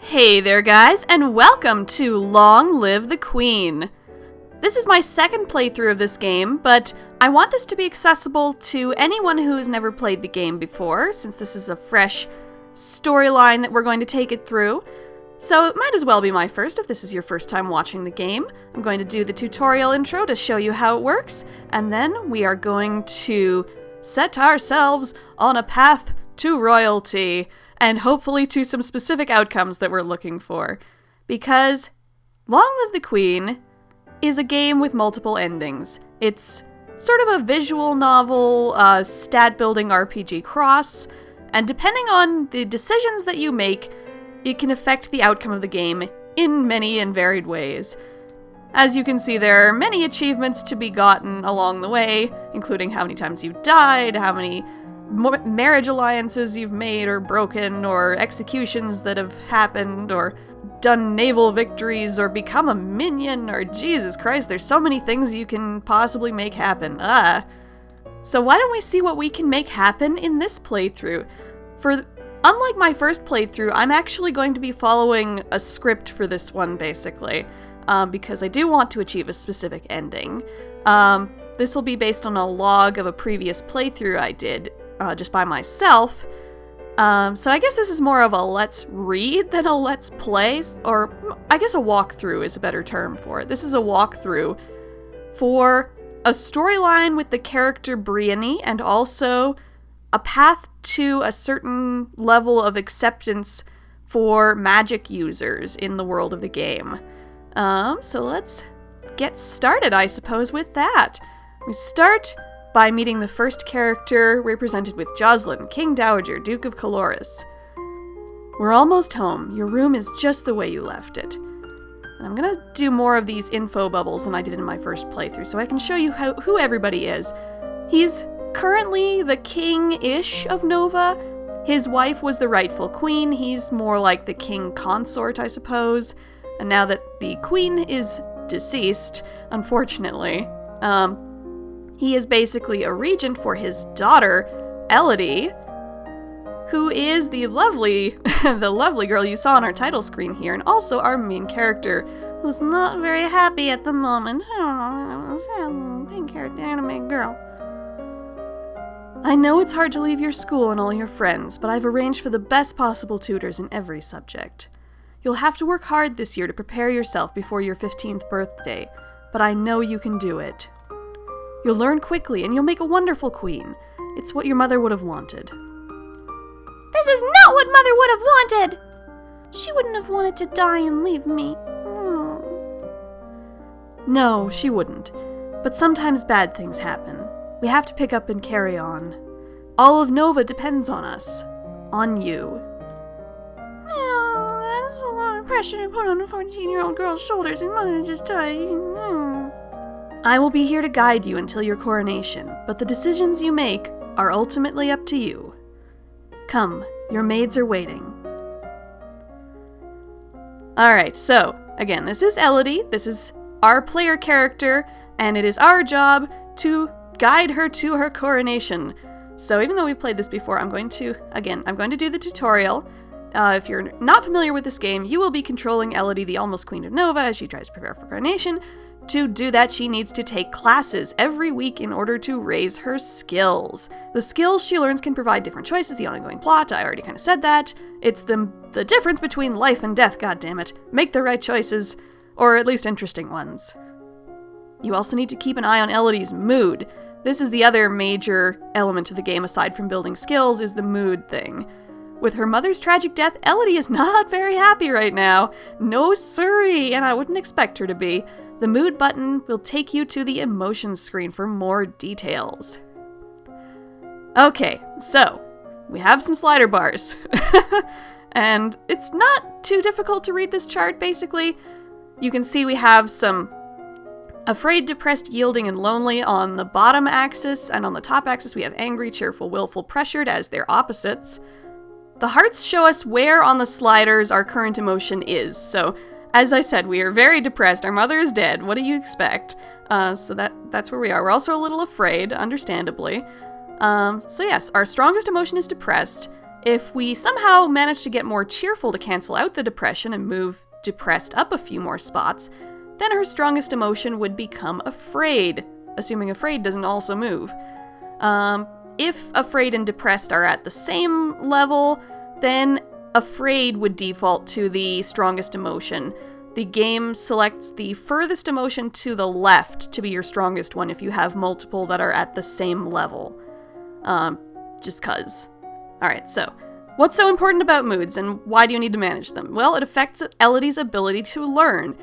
Hey there guys, and welcome to Long Live the Queen! This is my second playthrough of this game, but I want this to be accessible to anyone who has never played the game before, since this is a fresh storyline that we're going to take it through. So it might as well be my first if this is your first time watching the game. I'm going to do the tutorial intro to show you how it works, and then we are going to set ourselves on a path to royalty, and hopefully to some specific outcomes that we're looking for. Because Long Live the Queen is a game with multiple endings. It's sort of a visual novel, stat-building RPG cross, and depending on the decisions that you make, it can affect the outcome of the game in many and varied ways. As you can see, there are many achievements to be gotten along the way, including how many times you've died, how many marriage alliances you've made or broken, or executions that have happened, or done naval victories, or become a minion, or Jesus Christ, there's so many things you can possibly make happen. So why don't we see what we can make happen in this playthrough? Unlike my first playthrough, I'm actually going to be following a script for this one, basically, because I do want to achieve a specific ending. This will be based on a log of a previous playthrough I did, just by myself. So I guess this is more of a let's read than a let's play, or I guess a walkthrough is a better term for it. This is a walkthrough for a storyline with the character Briony, and also a path to a certain level of acceptance for magic users in the world of the game. So let's get started, I suppose, with that. We start by meeting the first character, represented with Jocelyn, King Dowager, Duke of Caloris. We're almost home. Your room is just the way you left it. And I'm gonna do more of these info bubbles than I did in my first playthrough, so I can show you who everybody is. He's currently the king-ish of Nova. His wife was the rightful queen. He's more like the king consort, I suppose. And now that the queen is deceased, unfortunately, he is basically a regent for his daughter, Elodie, who is the lovely girl you saw on our title screen here, and also our main character, who's not very happy at the moment. Pink-haired anime girl. I know it's hard to leave your school and all your friends, but I've arranged for the best possible tutors in every subject. You'll have to work hard this year to prepare yourself before your 15th birthday, but I know you can do it. You'll learn quickly, and you'll make a wonderful queen. It's what your mother would have wanted. This is not what Mother would have wanted! She wouldn't have wanted to die and leave me. No, she wouldn't. But sometimes bad things happen. We have to pick up and carry on. All of Nova depends on us. On you. Oh, that's a lot of pressure to put on a 14-year-old girl's shoulders, and Mother just died. I will be here to guide you until your coronation, but the decisions you make are ultimately up to you. Come, your maids are waiting. Alright, so, again, this is Elodie, this is our player character, and it is our job to guide her to her coronation. So even though we've played this before, I'm going to do the tutorial. If you're not familiar with this game, you will be controlling Elodie, the almost Queen of Nova, as she tries to prepare for coronation. To do that, she needs to take classes every week in order to raise her skills. The skills she learns can provide different choices, the ongoing plot, I already kind of said that. It's the difference between life and death, goddammit. Make the right choices, or at least interesting ones. You also need to keep an eye on Elodie's mood. This is the other major element of the game, aside from building skills, is the mood thing. With her mother's tragic death, Elodie is not very happy right now. No siree, and I wouldn't expect her to be. The mood button will take you to the emotions screen for more details. Okay, so we have some slider bars. And it's not too difficult to read this chart, basically. You can see we have some afraid, depressed, yielding, and lonely on the bottom axis, and on the top axis we have angry, cheerful, willful, pressured as their opposites. The hearts show us where on the sliders our current emotion is, so as I said, we are very depressed. Our mother is dead. What do you expect? So that's where we are. We're also a little afraid, understandably. So yes, our strongest emotion is depressed. If we somehow manage to get more cheerful to cancel out the depression and move depressed up a few more spots, then her strongest emotion would become afraid, assuming afraid doesn't also move. If afraid and depressed are at the same level, then afraid would default to the strongest emotion. The game selects the furthest emotion to the left to be your strongest one if you have multiple that are at the same level. Just cuz. Alright, so, what's so important about moods, and why do you need to manage them? Well, it affects Elodie's ability to learn.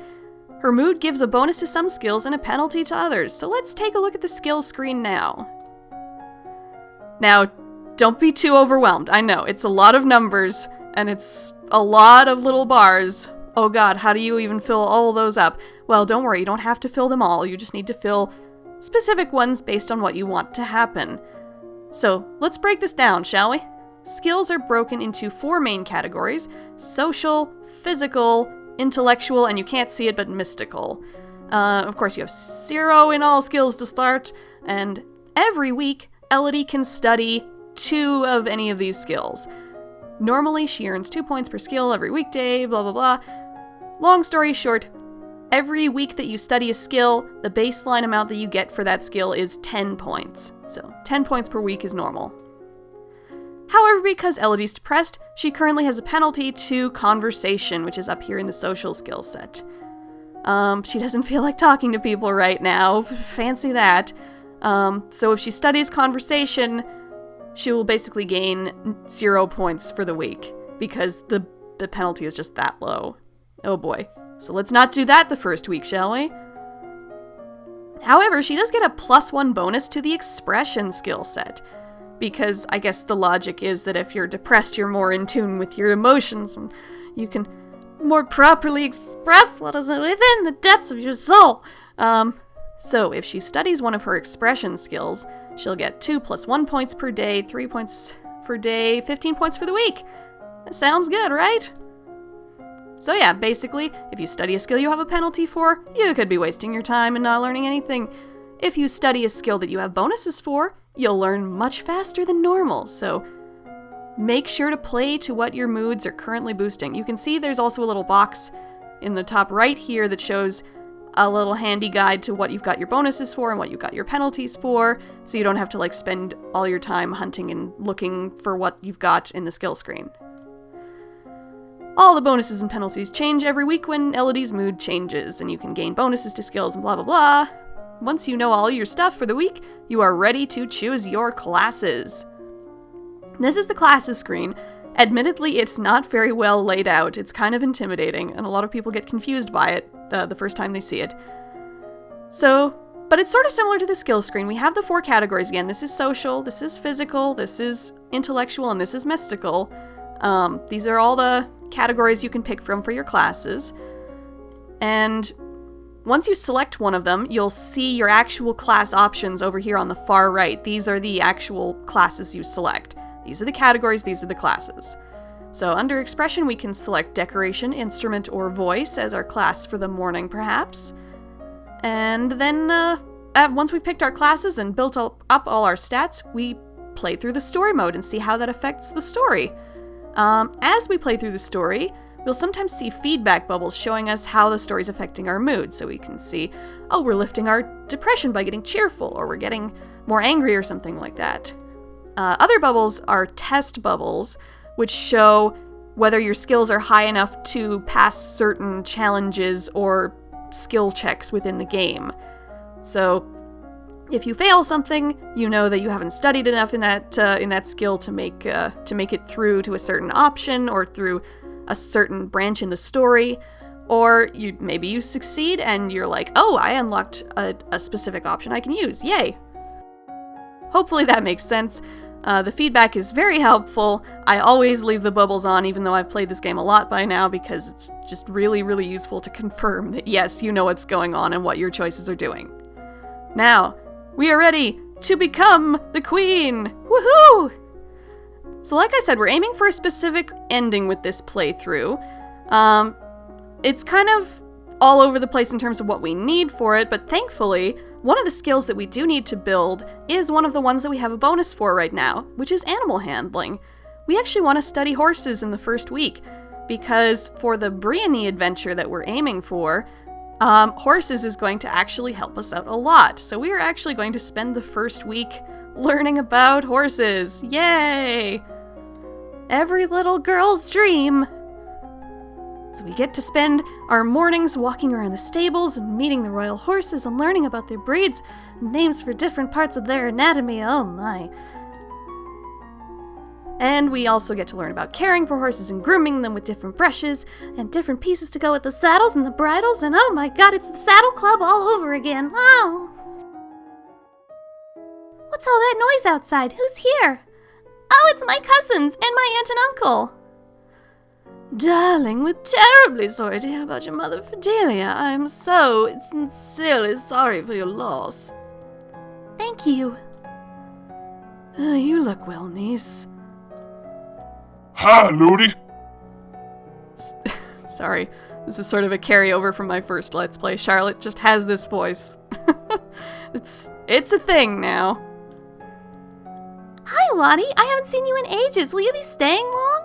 Her mood gives a bonus to some skills and a penalty to others, so let's take a look at the skills screen now. Now, don't be too overwhelmed. I know, it's a lot of numbers, and it's a lot of little bars. Oh god, how do you even fill all those up? Well, don't worry, you don't have to fill them all, you just need to fill specific ones based on what you want to happen. So, let's break this down, shall we? Skills are broken into 4 main categories: social, physical, intellectual, and you can't see it, but mystical. Of course, you have 0 in all skills to start, and every week, Elodie can study 2 of any of these skills. Normally, she earns 2 points per skill every weekday, blah blah blah. Long story short, every week that you study a skill, the baseline amount that you get for that skill is 10 points. So, 10 points per week is normal. However, because Elodie's depressed, she currently has a penalty to conversation, which is up here in the social skill set. She doesn't feel like talking to people right now. Fancy that. So if she studies conversation, she will basically gain 0 points for the week, because the penalty is just that low. Oh boy. So let's not do that the first week, shall we? However, she does get a +1 bonus to the expression skill set, because I guess the logic is that if you're depressed, you're more in tune with your emotions, and you can more properly express what is within the depths of your soul. So if she studies one of her expression skills, she'll get 2 + 1 points per day, 3 points per day, 15 points for the week. That sounds good, right? So yeah, basically, if you study a skill you have a penalty for, you could be wasting your time and not learning anything. If you study a skill that you have bonuses for, you'll learn much faster than normal, so make sure to play to what your moods are currently boosting. You can see there's also a little box in the top right here that shows a little handy guide to what you've got your bonuses for and what you've got your penalties for, so you don't have to spend all your time hunting and looking for what you've got in the skill screen. All the bonuses and penalties change every week when Elodie's mood changes, and you can gain bonuses to skills and blah blah blah. Once you know all your stuff for the week, you are ready to choose your classes. This is the classes screen. Admittedly, it's not very well laid out. It's kind of intimidating, and a lot of people get confused by it the first time they see it. But it's sort of similar to the skills screen. We have the 4 categories again. This is social, this is physical, this is intellectual, and this is mystical. These are all the categories you can pick from for your classes. And once you select one of them, you'll see your actual class options over here on the far right. These are the actual classes you select. These are the categories, these are the classes. So under expression, we can select decoration, instrument, or voice as our class for the morning, perhaps. And then, once we've picked our classes and built up all our stats, we play through the story mode and see how that affects the story. As we play through the story, we'll sometimes see feedback bubbles showing us how the story's affecting our mood. So we can see, oh, we're lifting our depression by getting cheerful, or we're getting more angry or something like that. Other bubbles are test bubbles, which show whether your skills are high enough to pass certain challenges or skill checks within the game. So if you fail something, you know that you haven't studied enough in that skill to make it through to a certain option or through a certain branch in the story. Or maybe you succeed and you're like, oh, I unlocked a specific option I can use. Yay! Hopefully that makes sense. The feedback is very helpful. I always leave the bubbles on, even though I've played this game a lot by now, because it's just really, really useful to confirm that yes, you know what's going on and what your choices are doing. Now, we are ready to become the queen! Woohoo! So like I said, we're aiming for a specific ending with this playthrough. It's kind of all over the place in terms of what we need for it, but thankfully, one of the skills that we do need to build is one of the ones that we have a bonus for right now, which is animal handling. we actually want to study horses in the first week, because for the Briony Adventure that we're aiming for, horses is going to actually help us out a lot. So we are actually going to spend the first week learning about horses. Yay! Every little girl's dream. So we get to spend our mornings walking around the stables and meeting the royal horses and learning about their breeds and names for different parts of their anatomy. Oh my. And we also get to learn about caring for horses and grooming them with different brushes and different pieces to go with the saddles and the bridles, and oh my god, it's the Saddle Club all over again. Oh! What's all that noise outside? Who's here? Oh, it's my cousins and my aunt and uncle. Darling, we're terribly sorry to hear about your mother, Fidelia. I am so sincerely sorry for your loss. Thank you. You look well, niece. Hi, Ludi. Sorry, this is sort of a carryover from my first Let's Play. Charlotte just has this voice. It's a thing now. Hi, Lottie. I haven't seen you in ages. Will you be staying long?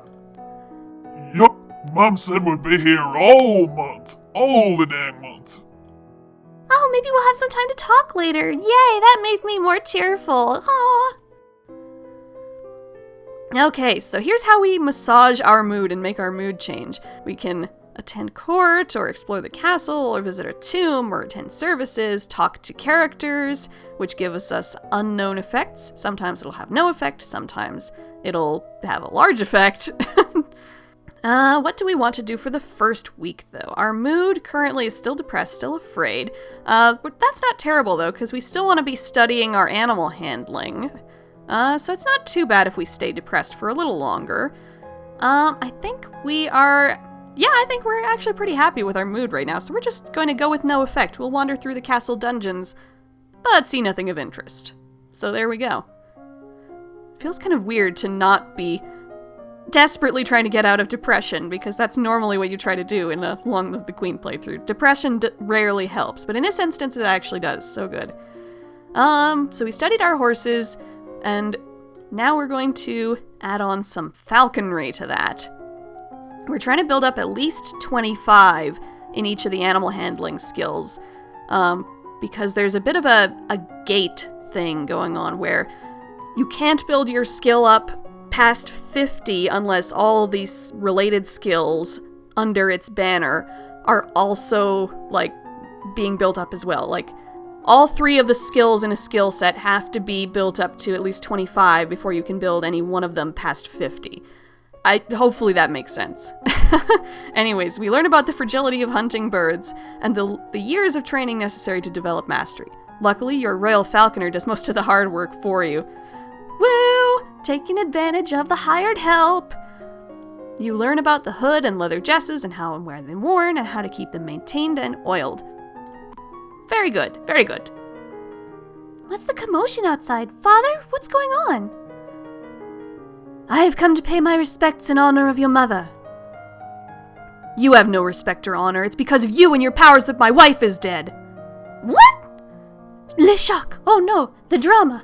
Yup, Mom said we'd be here all month. All the dang month. Oh, maybe we'll have some time to talk later. Yay, that made me more cheerful. Aw. Okay, so here's how we massage our mood and make our mood change. We can attend court, or explore the castle, or visit a tomb, or attend services, talk to characters, which give us unknown effects. Sometimes it'll have no effect, sometimes it'll have a large effect. What do we want to do for the first week, though? Our mood currently is still depressed, still afraid. But that's not terrible, though, because we still want to be studying our animal handling. So it's not too bad if we stay depressed for a little longer. I think we're actually pretty happy with our mood right now, so we're just going to go with no effect. We'll wander through the castle dungeons, but see nothing of interest. So there we go. Feels kind of weird to not be desperately trying to get out of depression, because that's normally what you try to do in a Long Live the Queen playthrough. Depression rarely helps, but in this instance it actually does. So good. So we studied our horses, and now we're going to add on some falconry to that. We're trying to build up at least 25 in each of the animal handling skills, because there's a bit of a gate thing going on where you can't build your skill up past 50 unless all these related skills under its banner are also, like, being built up as well. Like, all 3 of the skills in a skill set have to be built up to at least 25 before you can build any one of them past 50. Hopefully that makes sense. Anyways, we learn about the fragility of hunting birds and the years of training necessary to develop mastery. Luckily, your royal falconer does most of the hard work for you. Woo! Taking advantage of the hired help! You learn about the hood and leather jesses and how and where they're worn and how to keep them maintained and oiled. Very good, very good. What's the commotion outside? Father, what's going on? I have come to pay my respects in honor of your mother. You have no respect or honor. It's because of you and your powers that my wife is dead. What? Le choc! Oh no, the drama!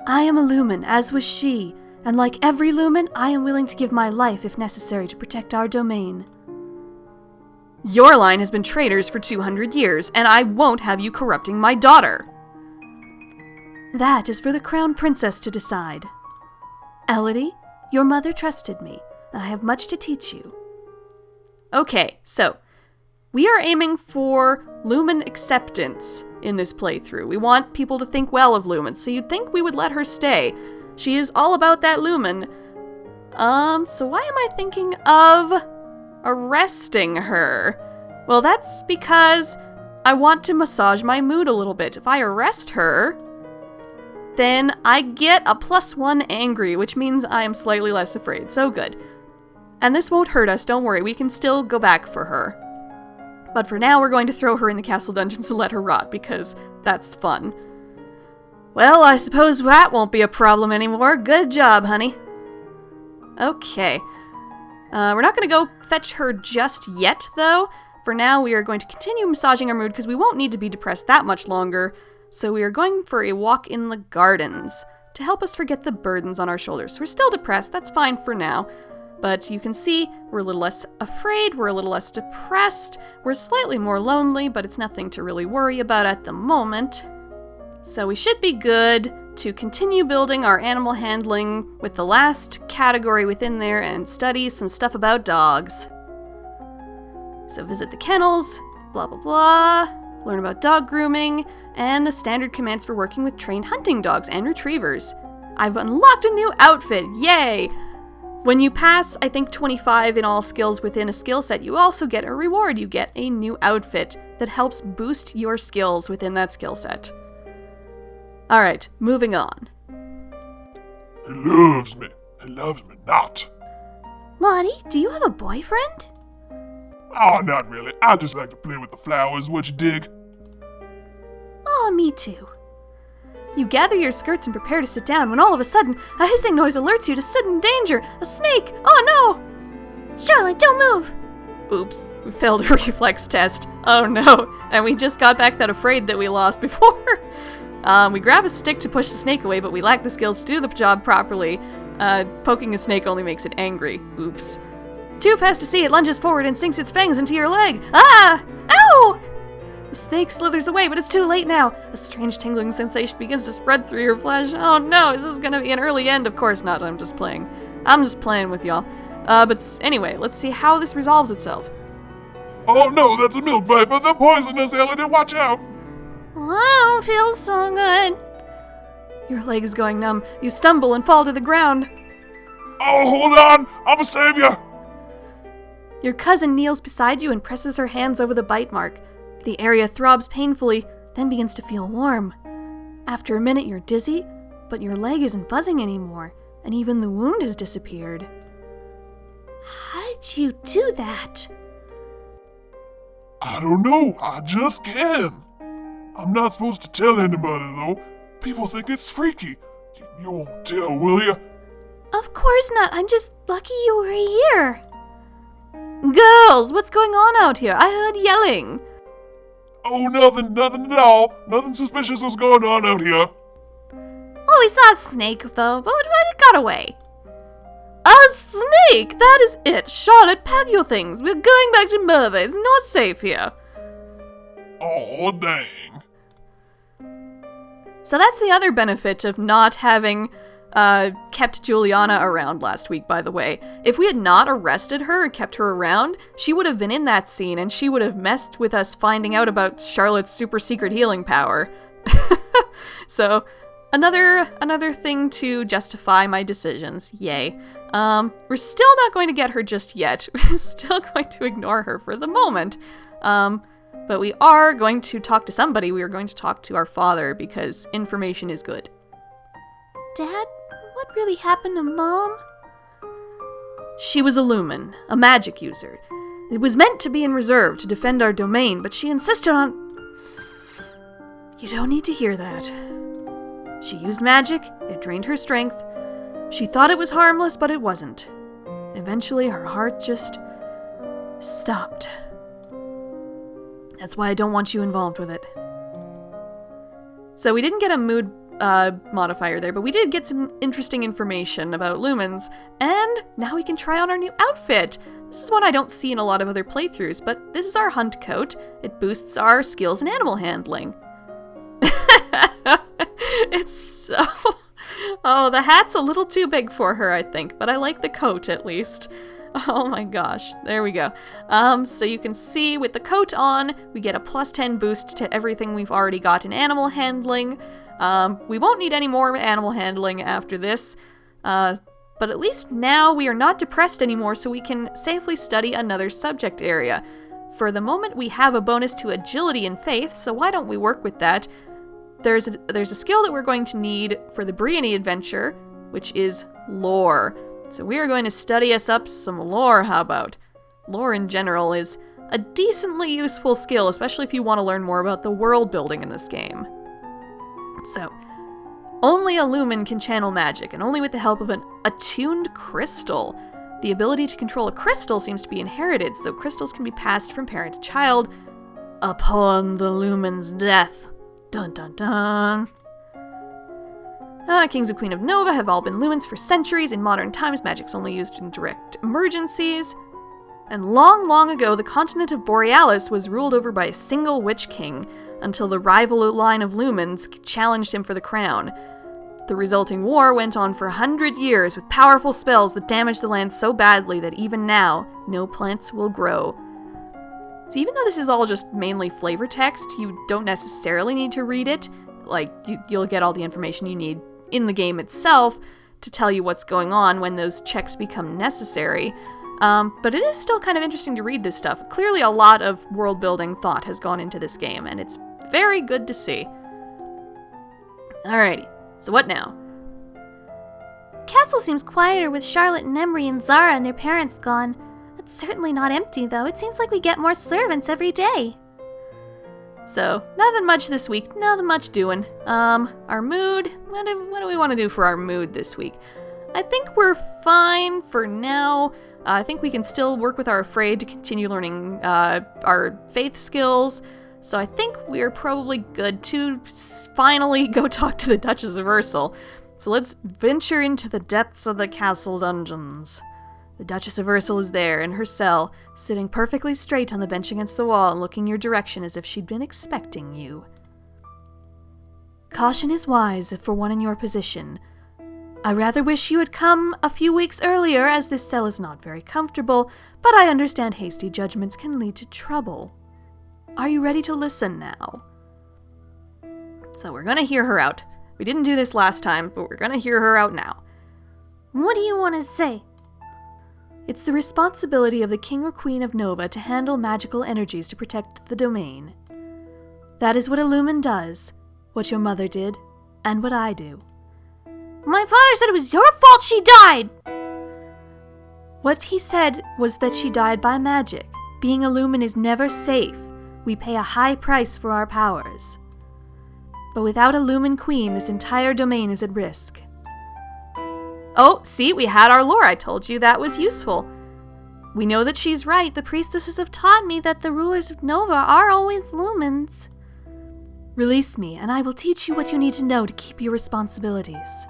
I am a Lumen, as was she, and like every Lumen, I am willing to give my life if necessary to protect our domain. Your line has been traitors for 200 years, and I won't have you corrupting my daughter. That is for the Crown Princess to decide. Elodie, your mother trusted me, and I have much to teach you. Okay, so we are aiming for Lumen acceptance in this playthrough. We want people to think well of Lumen, so you'd think we would let her stay. She is all about that Lumen. So why am I thinking of arresting her? Well, that's because I want to massage my mood a little bit. If I arrest her, then I get a +1 angry, which means I am slightly less afraid. So good. And this won't hurt us, don't worry, we can still go back for her. But for now, we're going to throw her in the castle dungeons and let her rot, because that's fun. Well, I suppose that won't be a problem anymore. Good job, honey. Okay. We're not going to go fetch her just yet, though. For now, we are going to continue massaging our mood, because we won't need to be depressed that much longer. So we are going for a walk in the gardens to help us forget the burdens on our shoulders. So we're still depressed, that's fine for now. But you can see we're a little less afraid, we're a little less depressed, we're slightly more lonely, but it's nothing to really worry about at the moment. So we should be good to continue building our animal handling with the last category within there and study some stuff about dogs. So visit the kennels, blah blah blah, learn about dog grooming, and the standard commands for working with trained hunting dogs and retrievers. I've unlocked a new outfit, yay! When you pass, I think 25 in all skills within a skill set, you also get a reward. You get a new outfit that helps boost your skills within that skill set. Alright, moving on. He loves me. He loves me not. Lottie, do you have a boyfriend? Oh, not really. I just like to play with the flowers, what you dig? Oh, me too. You gather your skirts and prepare to sit down when all of a sudden, a hissing noise alerts you to sudden danger. A snake! Oh no! Charlotte, don't move! Oops, we failed a reflex test. Oh no, and we just got back that afraid that we lost before. We grab a stick to push the snake away, but we lack the skills to do the job properly. Poking a snake only makes it angry. Oops. Too fast to see, it lunges forward and sinks its fangs into your leg. Ah! Ow! The snake slithers away, but it's too late now. A strange tingling sensation begins to spread through your flesh. Oh no, is this gonna be an early end? Of course not, I'm just playing with y'all. But anyway, let's see how this resolves itself. Oh no, that's a milk viper. They're poisonous, Elodie. Watch out. I don't feel so good. Your leg is going numb. You stumble and fall to the ground. Oh, hold on. I'm a savior. Your cousin kneels beside you and presses her hands over the bite mark. The area throbs painfully, then begins to feel warm. After a minute, you're dizzy, but your leg isn't buzzing anymore, and even the wound has disappeared. How did you do that? I don't know. I just can. I'm not supposed to tell anybody, though. People think it's freaky. You won't tell, will you? Of course not. I'm just lucky you were here. Girls, what's going on out here? I heard yelling. Oh, nothing at all. Nothing suspicious is going on out here. Oh, we saw a snake, though, but it got away. A snake? That is it. Charlotte, pack your things. We're going back to Merva. It's not safe here. Oh, dang. So that's the other benefit of not having kept Juliana around last week, by the way. If we had not arrested her and kept her around, she would have been in that scene and she would have messed with us finding out about Charlotte's super secret healing power. So, another thing to justify my decisions. Yay. We're still not going to get her just yet. We're still going to ignore her for the moment. But we are going to talk to somebody. We are going to talk to our father because information is good. Dad, what really happened to Mom? She was a Lumen, a magic user. It was meant to be in reserve to defend our domain, but she insisted on... You don't need to hear that. She used magic, it drained her strength. She thought it was harmless, but it wasn't. Eventually, her heart just... stopped. That's why I don't want you involved with it. So we didn't get a mood modifier there, but we did get some interesting information about lumens, and now we can try on our new outfit. This is one I don't see in a lot of other playthroughs, but this is our hunt coat. It boosts our skills in animal handling. It's so... Oh, the hat's a little too big for her, I think, but I like the coat at least. Oh my gosh, there we go. So you can see with the coat on, we get a +10 boost to everything we've already got in animal handling. We won't need any more animal handling after this, but at least now we are not depressed anymore, so we can safely study another subject area. For the moment, we have a bonus to agility and faith, so why don't we work with that? There's a skill that we're going to need for the Briony Adventure, which is lore. So we are going to study us up some lore, how about? Lore in general is a decently useful skill, especially if you want to learn more about the world building in this game. So, only a Lumen can channel magic, and only with the help of an attuned crystal. The ability to control a crystal seems to be inherited, so crystals can be passed from parent to child upon the Lumen's death. Dun dun dun. Kings and Queen of Nova have all been Lumens for centuries. In modern times, magic's only used in direct emergencies. And long, long ago, the continent of Borealis was ruled over by a single witch king, until the rival line of Lumens challenged him for the crown. The resulting war went on for 100 years, with powerful spells that damaged the land so badly that even now, no plants will grow. So even though this is all just mainly flavor text, you don't necessarily need to read it. Like, you'll get all the information you need in the game itself to tell you what's going on when those checks become necessary. But it is still kind of interesting to read this stuff. Clearly a lot of world-building thought has gone into this game, and it's very good to see. Alrighty, so what now? Castle seems quieter with Charlotte and Emery and Zara and their parents gone. It's certainly not empty, though. It seems like we get more servants every day. So, nothing much this week. Nothing much doing. Our mood? What do we want to do for our mood this week? I think we're fine for now. I think we can still work with our Afraid to continue learning our faith skills. So I think we're probably good to finally go talk to the Duchess of Ursel. So let's venture into the depths of the castle dungeons. The Duchess of Ursel is there, in her cell, sitting perfectly straight on the bench against the wall and looking your direction as if she'd been expecting you. Caution is wise for one in your position. I rather wish you had come a few weeks earlier, as this cell is not very comfortable, but I understand hasty judgments can lead to trouble. Are you ready to listen now? So we're gonna hear her out. We didn't do this last time, but we're gonna hear her out now. What do you want to say? It's the responsibility of the King or Queen of Nova to handle magical energies to protect the domain. That is what a Lumen does, what your mother did, and what I do. My father said it was your fault she died! What he said was that she died by magic. Being a Lumen is never safe. We pay a high price for our powers. But without a Lumen Queen, this entire domain is at risk. Oh, see, we had our lore. I told you that was useful. We know that she's right. The priestesses have taught me that the rulers of Nova are always Lumens. Release me, and I will teach you what you need to know to keep your responsibilities.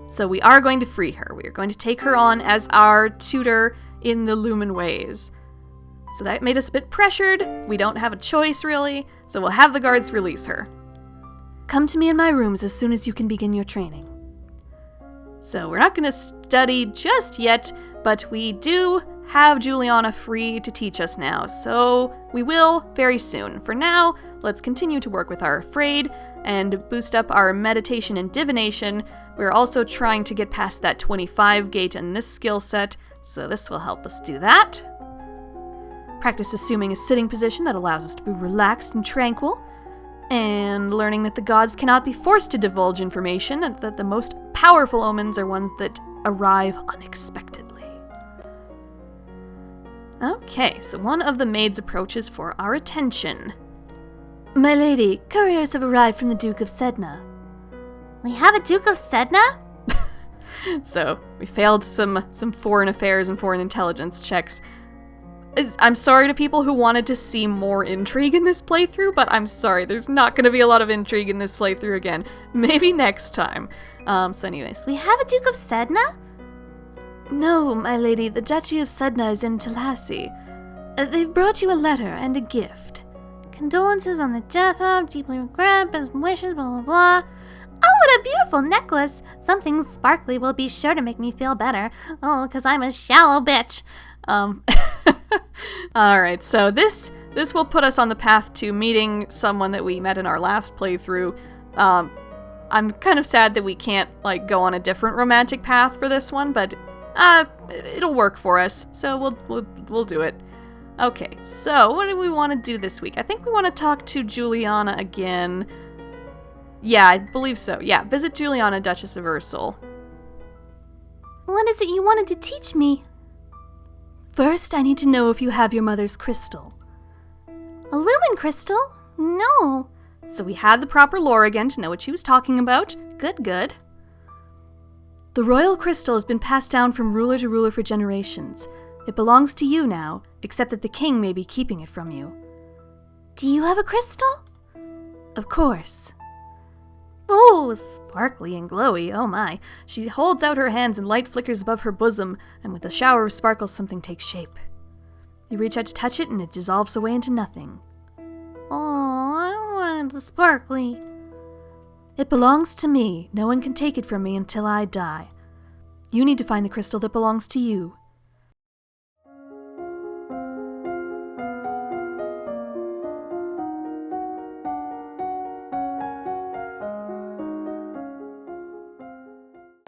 So we are going to free her. We are going to take her on as our tutor in the Lumen ways. So that made us a bit pressured. We don't have a choice, really. So we'll have the guards release her. Come to me in my rooms as soon as you can begin your training. So we're not going to study just yet, but we do have Juliana free to teach us now. So we will very soon. For now, let's continue to work with our Afraid and boost up our meditation and divination. We're also trying to get past that 25 gate in this skill set, so this will help us do that. Practice assuming a sitting position that allows us to be relaxed and tranquil, and learning that the gods cannot be forced to divulge information, and that the most powerful omens are ones that arrive unexpectedly. Okay, so one of the maids approaches for our attention. My lady, couriers have arrived from the Duke of Sedna. We have a Duke of Sedna? So, we failed some foreign affairs and foreign intelligence checks. I'm sorry to people who wanted to see more intrigue in this playthrough, but I'm sorry, there's not going to be a lot of intrigue in this playthrough again. Maybe next time. So anyways. We have a Duke of Sedna? No, my lady, the Duchy of Sedna is in Talassi. They've brought you a letter and a gift. Condolences on the death of, deeply regret, best wishes, blah blah blah. Oh, what a beautiful necklace! Something sparkly will be sure to make me feel better. Oh, 'cause I'm a shallow bitch. Alright, so this will put us on the path to meeting someone that we met in our last playthrough. I'm kind of sad that we can't, go on a different romantic path for this one, but, it'll work for us, so we'll do it. Okay, so what do we want to do this week? I think we want to talk to Juliana again. Yeah, I believe so. Yeah, visit Juliana, Duchess of Ursel. What is it you wanted to teach me? First, I need to know if you have your mother's crystal. A Lumen crystal? No. So we had the proper lore again to know what she was talking about. Good, good. The royal crystal has been passed down from ruler to ruler for generations. It belongs to you now, except that the king may be keeping it from you. Do you have a crystal? Of course. Oh, sparkly and glowy, oh my. She holds out her hands and light flickers above her bosom, and with a shower of sparkles something takes shape. You reach out to touch it and it dissolves away into nothing. Oh, I wanted the sparkly. It belongs to me. No one can take it from me until I die. You need to find the crystal that belongs to you.